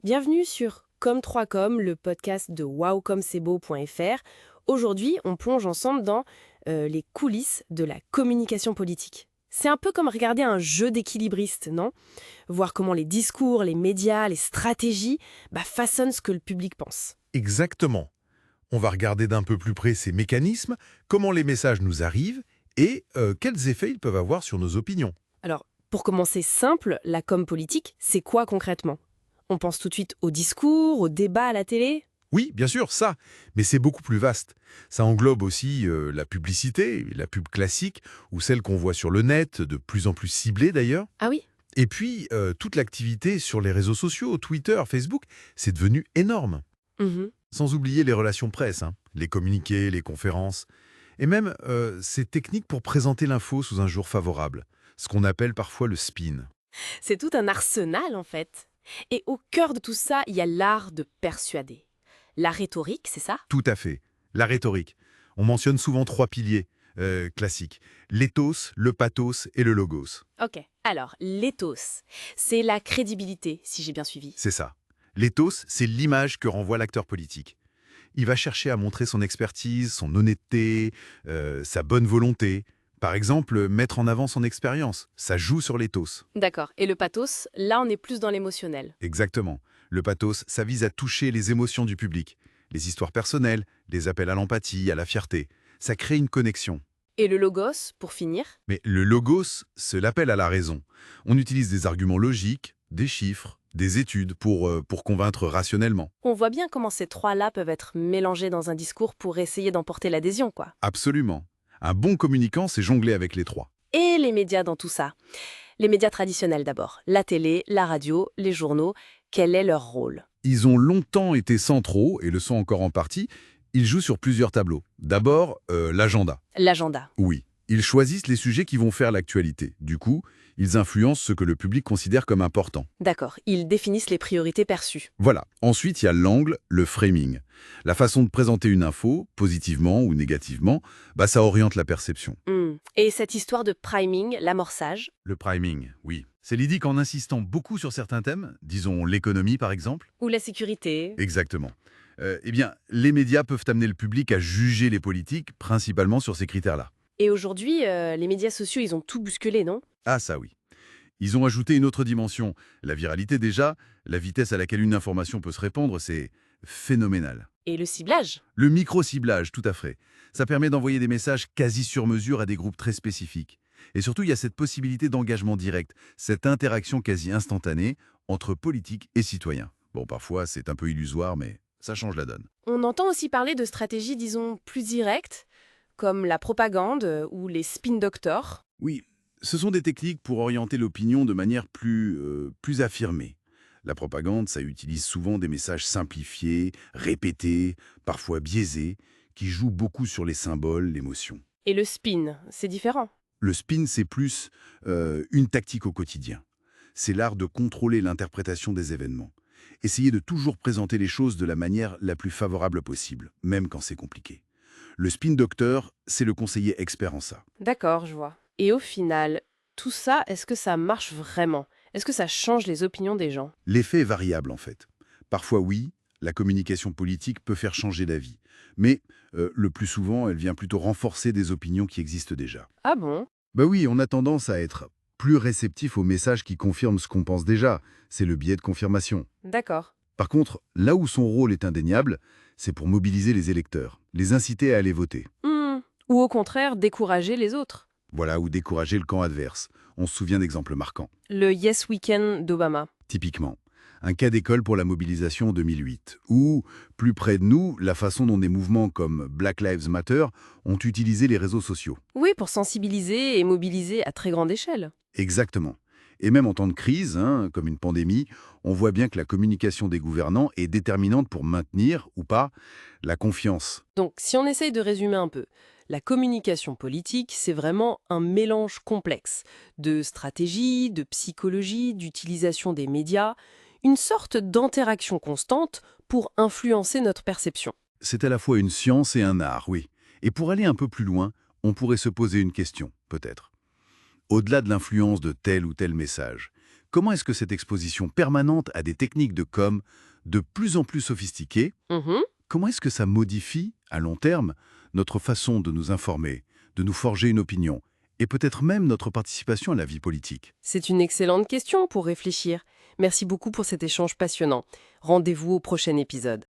Bienvenue sur Comme3Com, le podcast de wowcomcebo.fr. Aujourd'hui, on plonge ensemble dans les coulisses de la communication politique. C'est un peu comme regarder un jeu d'équilibriste, non? Voir comment les discours, les médias, les stratégies façonnent ce que le public pense. Exactement. On va regarder d'un peu plus près ces mécanismes, comment les messages nous arrivent et quels effets ils peuvent avoir sur nos opinions. Alors, pour commencer simple, la com politique, c'est quoi concrètement? On pense tout de suite au discours, au débat à la télé? Oui, bien sûr, ça, mais c'est beaucoup plus vaste. Ça englobe aussi la publicité, la pub classique, ou celle qu'on voit sur le net, de plus en plus ciblée d'ailleurs. Ah oui. Et puis, toute l'activité sur les réseaux sociaux, Twitter, Facebook, c'est devenu énorme. Mhm. Sans oublier les relations presse, les communiqués, les conférences, et même ces techniques pour présenter l'info sous un jour favorable, ce qu'on appelle parfois le spin. C'est tout un arsenal en fait. Et au cœur de tout ça, il y a l'art de persuader. La rhétorique, c'est ça? Tout à fait. La rhétorique. On mentionne souvent trois piliers classiques. L'éthos, le pathos et le logos. Ok. Alors, l'éthos, c'est la crédibilité, si j'ai bien suivi. C'est ça. L'éthos, c'est l'image que renvoie l'acteur politique. Il va chercher à montrer son expertise, son honnêteté, sa bonne volonté. Par exemple, mettre en avant son expérience. Ça joue sur l'éthos. D'accord. Et le pathos, là on est plus dans l'émotionnel. Exactement. Le pathos, ça vise à toucher les émotions du public. Les histoires personnelles, les appels à l'empathie, à la fierté. Ça crée une connexion. Et le logos, pour finir? Mais le logos, c'est l'appel à la raison. On utilise des arguments logiques, des chiffres, des études pour convaincre rationnellement. On voit bien comment ces trois-là peuvent être mélangés dans un discours pour essayer d'emporter l'adhésion, quoi. Absolument. Un bon communicant, c'est jongler avec les trois. Et les médias dans tout ça? Les médias traditionnels d'abord. La télé, la radio, les journaux. Quel est leur rôle? Ils ont longtemps été centraux, et le sont encore en partie. Ils jouent sur plusieurs tableaux. D'abord, l'agenda. L'agenda. Oui, ils choisissent les sujets qui vont faire l'actualité. Du coup, ils influencent ce que le public considère comme important. D'accord, ils définissent les priorités perçues. Voilà. Ensuite, il y a l'angle, le framing. La façon de présenter une info, positivement ou négativement, ça oriente la perception. Et cette histoire de priming, l'amorçage? Le priming, oui. C'est l'idée qu'en insistant beaucoup sur certains thèmes, disons l'économie par exemple. Ou la sécurité? Exactement. Les médias peuvent amener le public à juger les politiques, principalement sur ces critères-là. Et aujourd'hui, les médias sociaux, ils ont tout bousculé, non? Ah ça oui. Ils ont ajouté une autre dimension. La viralité déjà, la vitesse à laquelle une information peut se répandre, c'est phénoménal. Et le ciblage? Le micro-ciblage, tout à fait. Ça permet d'envoyer des messages quasi sur mesure à des groupes très spécifiques. Et surtout, il y a cette possibilité d'engagement direct, cette interaction quasi instantanée entre politiques et citoyens. Bon, parfois, c'est un peu illusoire, mais ça change la donne. On entend aussi parler de stratégies, disons, plus directes, comme la propagande ou les spin doctors. Oui, ce sont des techniques pour orienter l'opinion de manière plus affirmée. La propagande, ça utilise souvent des messages simplifiés, répétés, parfois biaisés, qui jouent beaucoup sur les symboles, l'émotion. Et le spin, c'est différent. Le spin, c'est plus une tactique au quotidien. C'est l'art de contrôler l'interprétation des événements. Essayer de toujours présenter les choses de la manière la plus favorable possible, même quand c'est compliqué. Le spin doctor, c'est le conseiller expert en ça. D'accord, je vois. Et au final, tout ça, est-ce que ça marche vraiment? Est-ce que ça change les opinions des gens? L'effet est variable en fait. Parfois oui, la communication politique peut faire changer d'avis. Mais le plus souvent, elle vient plutôt renforcer des opinions qui existent déjà. Ah bon? Bah oui, on a tendance à être plus réceptif aux messages qui confirment ce qu'on pense déjà. C'est le biais de confirmation. D'accord. Par contre, là où son rôle est indéniable, c'est pour mobiliser les électeurs, les inciter à aller voter. Ou au contraire, décourager les autres. Voilà, ou décourager le camp adverse. On se souvient d'exemples marquants. Le Yes Weekend d'Obama. Typiquement, un cas d'école pour la mobilisation en 2008, ou, plus près de nous, la façon dont des mouvements comme Black Lives Matter ont utilisé les réseaux sociaux. Oui, pour sensibiliser et mobiliser à très grande échelle. Exactement. Et même en temps de crise, comme une pandémie, on voit bien que la communication des gouvernants est déterminante pour maintenir, ou pas, la confiance. Donc, si on essaye de résumer un peu, la communication politique, c'est vraiment un mélange complexe de stratégie, de psychologie, d'utilisation des médias, une sorte d'interaction constante pour influencer notre perception. C'est à la fois une science et un art, oui. Et pour aller un peu plus loin, on pourrait se poser une question, peut-être. Au-delà de l'influence de tel ou tel message, comment est-ce que cette exposition permanente à des techniques de com de plus en plus sophistiquées, Mhm. comment est-ce que ça modifie, à long terme, notre façon de nous informer, de nous forger une opinion, et peut-être même notre participation à la vie politique? C'est une excellente question pour réfléchir. Merci beaucoup pour cet échange passionnant. Rendez-vous au prochain épisode.